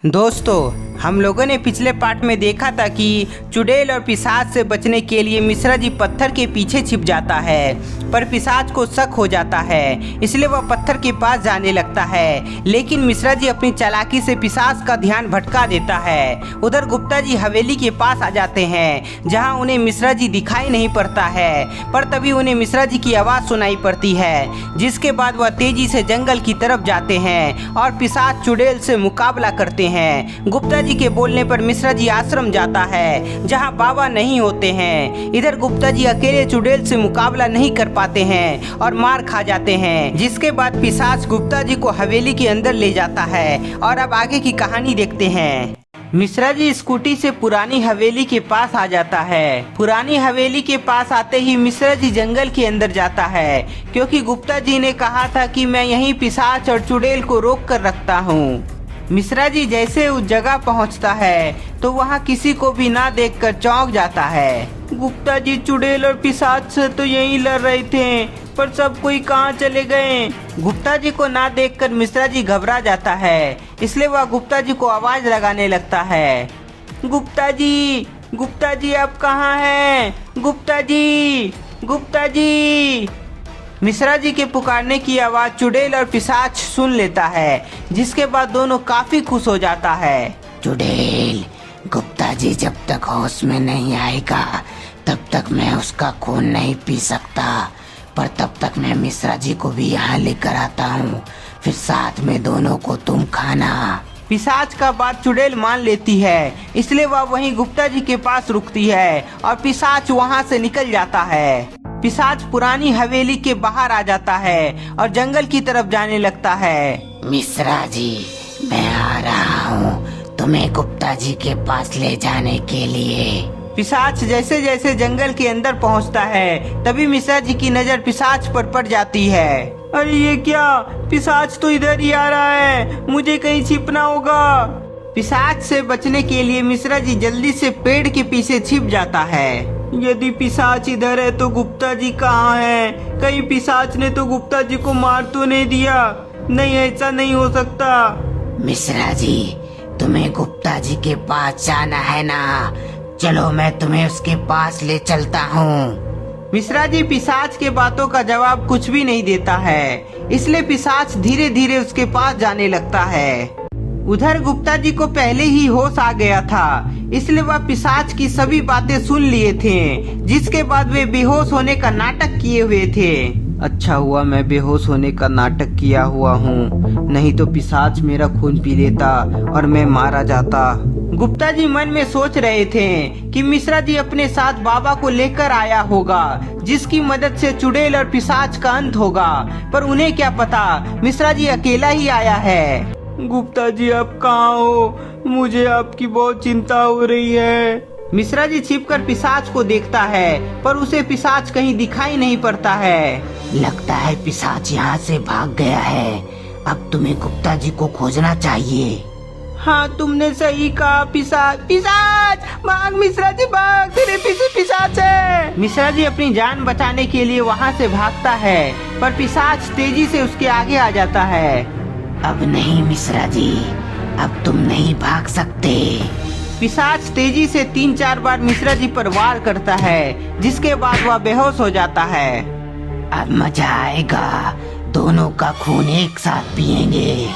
दोस्तों, हम लोगों ने पिछले पार्ट में देखा था कि चुड़ैल और पिशाच से बचने के लिए मिश्रा जी पत्थर के पीछे छिप जाता है, पर पिशाच को शक हो जाता है, इसलिए वह पत्थर के पास जाने लगता है। लेकिन मिश्रा जी अपनी चालाकी से पिशाच का ध्यान भटका देता है। उधर गुप्ता जी हवेली के पास आ जाते हैं, जहां उन्हें मिश्रा जी दिखाई नहीं पड़ता है, पर तभी उन्हें मिश्रा जी की आवाज़ सुनाई पड़ती है, जिसके बाद वह तेजी से जंगल की तरफ जाते हैं और पिशाच चुड़ैल से मुकाबला करते हैं। गुप्ता जी के बोलने पर मिश्रा जी आश्रम जाता है, जहां बाबा नहीं होते हैं। इधर गुप्ता जी अकेले चुड़ैल से मुकाबला नहीं कर पाते हैं और मार खा जाते हैं, जिसके बाद पिशाच गुप्ता जी को हवेली के अंदर ले जाता है। और अब आगे की कहानी देखते हैं। मिश्रा जी स्कूटी से पुरानी हवेली के पास आ जाता है। पुरानी हवेली के पास आते ही मिश्रा जी जंगल के अंदर जाता है, क्योंकि गुप्ता जी ने कहा था कि मैं यहीं पिशाच और चुड़ैल को रोक कर रखता हूँ। मिश्रा जी जैसे उस जगह पहुंचता है तो वहां किसी को भी ना देखकर चौंक जाता है। गुप्ता जी चुड़ैल और पिशाच से तो यहीं लड़ रहे थे, पर सब कोई कहाँ चले गए। गुप्ता जी को ना देखकर मिश्रा जी घबरा जाता है, इसलिए वह गुप्ता जी को आवाज लगाने लगता है। गुप्ता जी आप कहाँ हैं? गुप्ता जी। मिश्रा जी के पुकारने की आवाज़ चुड़ैल और पिशाच सुन लेता है, जिसके बाद दोनों काफी खुश हो जाता है। चुड़ैल, गुप्ता जी जब तक होश में नहीं आएगा तब तक मैं उसका खून नहीं पी सकता, पर तब तक मैं मिश्रा जी को भी यहाँ लेकर आता हूँ, फिर साथ में दोनों को तुम खाना। पिशाच का बात चुड़ैल मान लेती है, इसलिए वह वहीं गुप्ता जी के पास रुकती है और पिशाच वहाँ से निकल जाता है। पिशाच पुरानी हवेली के बाहर आ जाता है और जंगल की तरफ जाने लगता है। मिश्रा जी, मैं आ रहा हूँ तुम्हें गुप्ता जी के पास ले जाने के लिए। पिशाच जैसे जैसे जंगल के अंदर पहुँचता है, तभी मिश्रा जी की नजर पिशाच पर पड़ जाती है। अरे ये क्या, पिशाच तो इधर ही आ रहा है, मुझे कहीं छिपना होगा। पिशाच से बचने के लिए मिश्रा जी जल्दी से पेड़ के पीछे छिप जाता है। यदि पिशाच इधर है तो गुप्ता जी कहाँ है? कहीं पिशाच ने तो गुप्ता जी को मार तो नहीं दिया? नहीं, ऐसा नहीं हो सकता। मिश्रा जी, तुम्हें गुप्ता जी के पास जाना है ना? चलो मैं तुम्हें उसके पास ले चलता हूँ। मिश्रा जी पिशाच के बातों का जवाब कुछ भी नहीं देता है, इसलिए पिशाच धीरे धीरे उसके पास जाने लगता है। उधर गुप्ता जी को पहले ही होश आ गया था, इसलिए वह पिशाच की सभी बातें सुन लिए थे, जिसके बाद वे बेहोश होने का नाटक किए हुए थे। अच्छा हुआ मैं बेहोश होने का नाटक किया हुआ हूँ, नहीं तो पिशाच मेरा खून पी लेता और मैं मारा जाता। गुप्ता जी मन में सोच रहे थे कि मिश्रा जी अपने साथ बाबा को लेकर आया होगा, जिसकी मदद से चुड़ैल और पिशाच का अंत होगा, पर उन्हें क्या पता मिश्रा जी अकेला ही आया है। गुप्ता जी आप कहाँ हो? मुझे आपकी बहुत चिंता हो रही है। मिश्रा जी छिपकर पिशाच को देखता है, पर उसे पिशाच कहीं दिखाई नहीं पड़ता है। लगता है पिशाच यहाँ से भाग गया है, अब तुम्हें गुप्ता जी को खोजना चाहिए। हाँ तुमने सही कहा। पिशाच भाग, मिश्रा जी भाग, तेरे पीछे पिशाच है। मिश्रा जी अपनी जान बचाने के लिए वहाँ से भागता है, पर पिशाच तेजी से उसके आगे आ जाता है। अब नहीं मिश्रा जी, अब तुम नहीं भाग सकते। पिशाच तेजी से 3-4 बार मिश्रा जी पर वार करता है, जिसके बाद वह बेहोश हो जाता है। अब मजा आएगा, दोनों का खून एक साथ पिएंगे।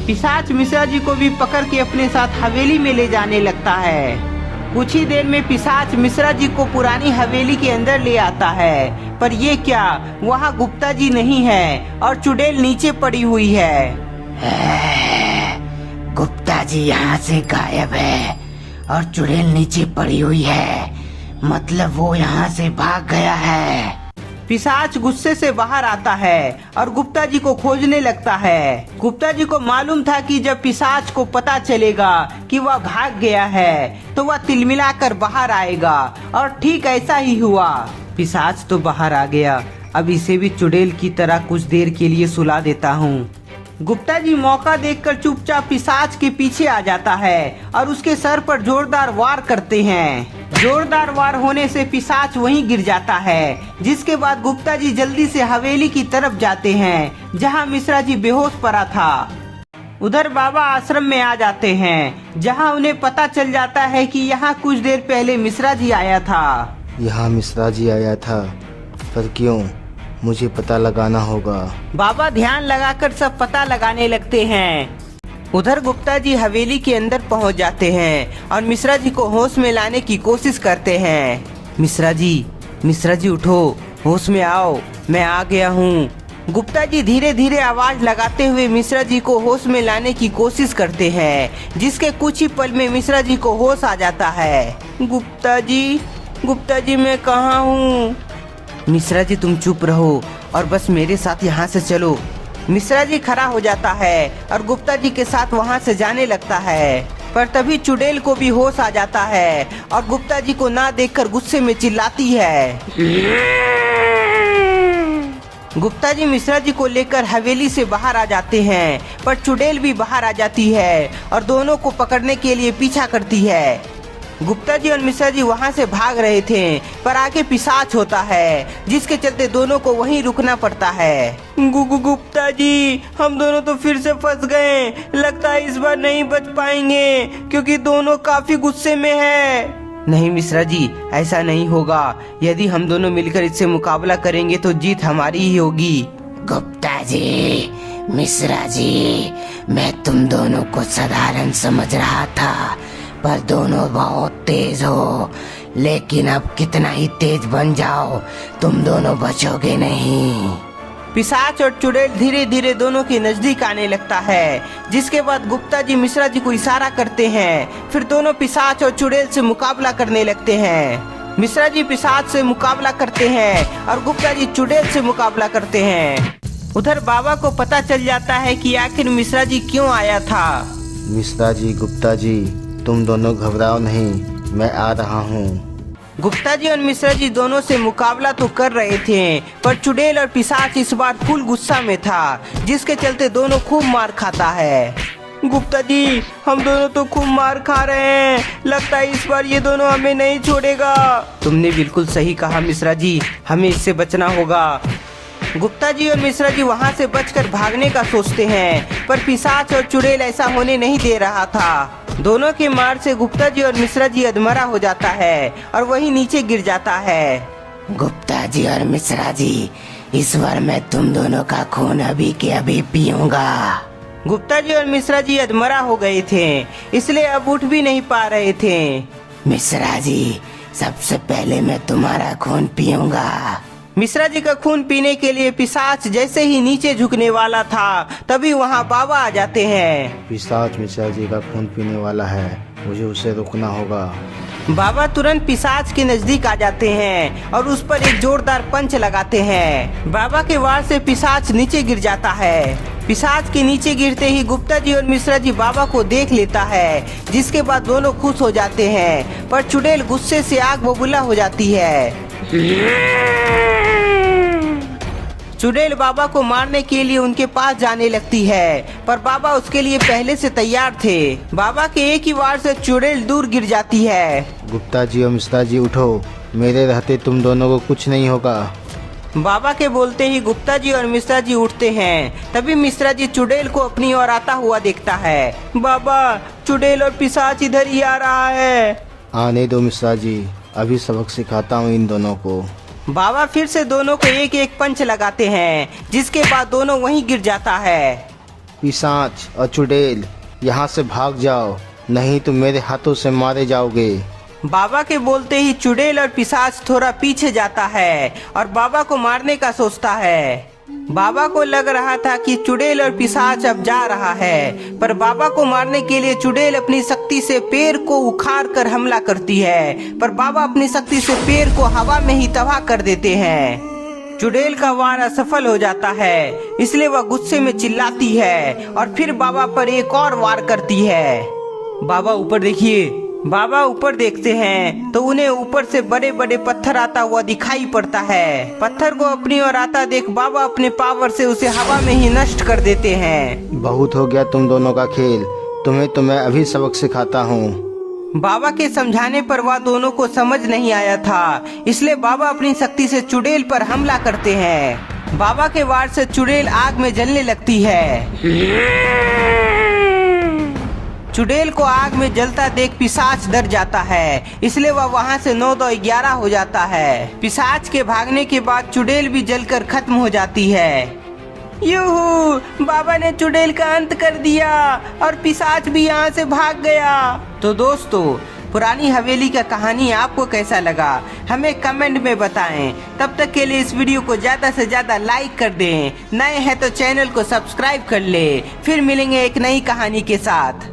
पिशाच मिश्रा जी को भी पकड़ के अपने साथ हवेली में ले जाने लगता है। कुछ ही देर में पिशाच मिश्रा जी को पुरानी हवेली के अंदर ले आता है, पर ये क्या, वहाँ गुप्ता जी नहीं है और चुड़ैल नीचे पड़ी हुई है। गुप्ता जी यहाँ से गायब है और चुड़ैल नीचे पड़ी हुई है, मतलब वो यहाँ से भाग गया है। पिशाच गुस्से से बाहर आता है और गुप्ता जी को खोजने लगता है। गुप्ता जी को मालूम था कि जब पिशाच को पता चलेगा कि वह भाग गया है तो वह तिलमिलाकर बाहर आएगा, और ठीक ऐसा ही हुआ। पिशाच तो बाहर आ गया, अब इसे भी चुड़ैल की तरह कुछ देर के लिए सुला देता हूँ। गुप्ता जी मौका देखकर चुपचाप पिशाच के पीछे आ जाता है और उसके सर पर जोरदार वार करते हैं। जोरदार वार होने से पिशाच वहीं गिर जाता है, जिसके बाद गुप्ता जी जल्दी से हवेली की तरफ जाते हैं, जहां मिश्रा जी बेहोश पड़ा था। उधर बाबा आश्रम में आ जाते हैं, जहां उन्हें पता चल जाता है कि यहाँ कुछ देर पहले मिश्रा जी आया था। यहाँ मिश्रा जी आया था, पर क्यों? मुझे पता लगाना होगा। बाबा ध्यान लगाकर सब पता लगाने लगते हैं। उधर गुप्ता जी हवेली के अंदर पहुंच जाते हैं और मिश्रा जी को होश में लाने की कोशिश करते हैं। मिश्रा जी उठो, होश में आओ, मैं आ गया हूँ। गुप्ता जी धीरे धीरे आवाज लगाते हुए मिश्रा जी को होश में लाने की कोशिश करते हैं, जिसके कुछ ही पल में मिश्रा जी को होश आ जाता है। गुप्ता जी मैं कहाँ हूँ? मिश्रा जी तुम चुप रहो और बस मेरे साथ यहाँ से चलो। मिश्रा जी खड़ा हो जाता है और गुप्ता जी के साथ वहाँ से जाने लगता है, पर तभी चुड़ैल को भी होश आ जाता है और गुप्ता जी को ना देखकर गुस्से में चिल्लाती है। गुप्ता जी मिश्रा जी को लेकर हवेली से बाहर आ जाते हैं, पर चुड़ैल भी बाहर आ जाती है और दोनों को पकड़ने के लिए पीछा करती है। गुप्ता जी और मिश्रा जी वहां से भाग रहे थे, पर आगे पिशाच होता है, जिसके चलते दोनों को वहीं रुकना पड़ता है। गुप्ता जी हम दोनों तो फिर से फंस गए, लगता है इस बार नहीं बच पाएंगे, क्योंकि दोनों काफी गुस्से में है। नहीं मिश्रा जी, ऐसा नहीं होगा। यदि हम दोनों मिलकर इससे मुकाबला करेंगे तो जीत हमारी ही होगी। गुप्ता जी, मिश्रा जी, मैं तुम दोनों को साधारण समझ रहा था, पर दोनों बहुत तेज हो। लेकिन अब कितना ही तेज बन जाओ, तुम दोनों बचोगे नहीं। पिशाच और चुड़ैल धीरे धीरे दोनों के नजदीक आने लगता है, जिसके बाद गुप्ता जी मिश्रा जी को इशारा करते हैं। फिर दोनों पिशाच और चुड़ैल से मुकाबला करने लगते हैं। मिश्रा जी पिशाच से मुकाबला करते हैं और गुप्ता जी चुड़ैल से मुकाबला करते हैं। उधर बाबा को पता चल जाता है कि आखिर मिश्रा जी क्यों आया था। मिश्रा जी, गुप्ता जी, तुम दोनों घबराओ नहीं, मैं आ रहा हूँ। गुप्ता जी और मिश्रा जी दोनों से मुकाबला तो कर रहे थे, पर चुड़ैल और पिशाच इस बार फुल गुस्सा में था, जिसके चलते दोनों खूब मार खाता है। गुप्ता जी हम दोनों तो खूब मार खा रहे हैं, लगता है इस बार ये दोनों हमें नहीं छोड़ेगा। तुमने बिल्कुल सही कहा मिश्रा जी, हमें इससे बचना होगा। गुप्ता जी और मिश्रा जी वहाँ से बचकर भागने का सोचते हैं, पर पिशाच और चुड़ैल ऐसा होने नहीं दे रहा था। दोनों के मार से गुप्ता जी और मिश्रा जी अधमरा हो जाता है और वही नीचे गिर जाता है। गुप्ता जी और मिश्रा जी, इस बार मैं तुम दोनों का खून अभी के अभी पीऊंगा। गुप्ता जी और मिश्रा जी अधमरा हो गए थे, इसलिए अब उठ भी नहीं पा रहे थे। मिश्रा जी, सबसे पहले मैं तुम्हारा खून पीऊंगा। मिश्रा जी का खून पीने के लिए पिशाच जैसे ही नीचे झुकने वाला था, तभी वहाँ बाबा आ जाते हैं। पिशाच मिश्रा जी का खून पीने वाला है, मुझे उसे रोकना होगा। बाबा तुरंत पिशाच के नजदीक आ जाते हैं और उस पर एक जोरदार पंच लगाते हैं। बाबा के वार से पिशाच नीचे गिर जाता है। पिशाच के नीचे गिरते ही गुप्ता जी और मिश्रा जी बाबा को देख लेता है, जिसके बाद दोनों खुश हो जाते हैं, पर चुड़ैल गुस्से से आग बबूला हो जाती है। चुड़ैल बाबा को मारने के लिए उनके पास जाने लगती है, पर बाबा उसके लिए पहले से तैयार थे। बाबा के एक ही वार से चुड़ैल दूर गिर जाती है। गुप्ता जी और मिश्रा जी उठो, मेरे रहते तुम दोनों को कुछ नहीं होगा। बाबा के बोलते ही गुप्ता जी और मिश्रा जी उठते हैं। तभी मिश्रा जी चुड़ैल को अपनी ओर आता हुआ देखता है। बाबा, चुड़ैल और पिशाच इधर ही आ रहा है। आने दो मिश्रा जी, अभी सबक सिखाता हूँ इन दोनों को। बाबा फिर से दोनों को एक एक पंच लगाते हैं, जिसके बाद दोनों वहीं गिर जाता है। पिशाच और चुड़ैल, यहाँ से भाग जाओ, नहीं तो मेरे हाथों से मारे जाओगे। बाबा के बोलते ही चुड़ैल और पिशाच थोड़ा पीछे जाता है और बाबा को मारने का सोचता है। बाबा को लग रहा था कि चुड़ैल और पिशाच अब जा रहा है, पर बाबा को मारने के लिए चुड़ैल अपनी शक्ति से पेड़ को उखाड़ कर हमला करती है, पर बाबा अपनी शक्ति से पेड़ को हवा में ही तबाह कर देते हैं। चुड़ैल का वार असफल हो जाता है, इसलिए वह गुस्से में चिल्लाती है और फिर बाबा पर एक और वार करती है। बाबा ऊपर देखिए। बाबा ऊपर देखते हैं तो उन्हें ऊपर से बड़े बड़े पत्थर आता हुआ दिखाई पड़ता है। पत्थर को अपनी ओर आता देख बाबा अपने पावर से उसे हवा में ही नष्ट कर देते हैं। बहुत हो गया तुम दोनों का खेल, तुम्हें तो मैं अभी सबक सिखाता हूँ। बाबा के समझाने पर वह दोनों को समझ नहीं आया था, इसलिए बाबा अपनी शक्ति से चुड़ैल पर हमला करते हैं। बाबा के वार से चुड़ैल आग में जलने लगती है। चुड़ैल को आग में जलता देख पिशाच डर जाता है, इसलिए वह वहां से 9-2-11 हो जाता है। पिशाच के भागने के बाद चुड़ैल भी जलकर खत्म हो जाती है। यूहू, बाबा ने चुड़ैल का अंत कर दिया और पिशाच भी यहाँ से भाग गया। तो दोस्तों, पुरानी हवेली का कहानी आपको कैसा लगा हमें कमेंट में बताएं। तब तक के लिए इस वीडियो को ज्यादा से ज्यादा लाइक कर दें। नए हैं तो चैनल को सब्सक्राइब कर ले। फिर मिलेंगे एक नई कहानी के साथ।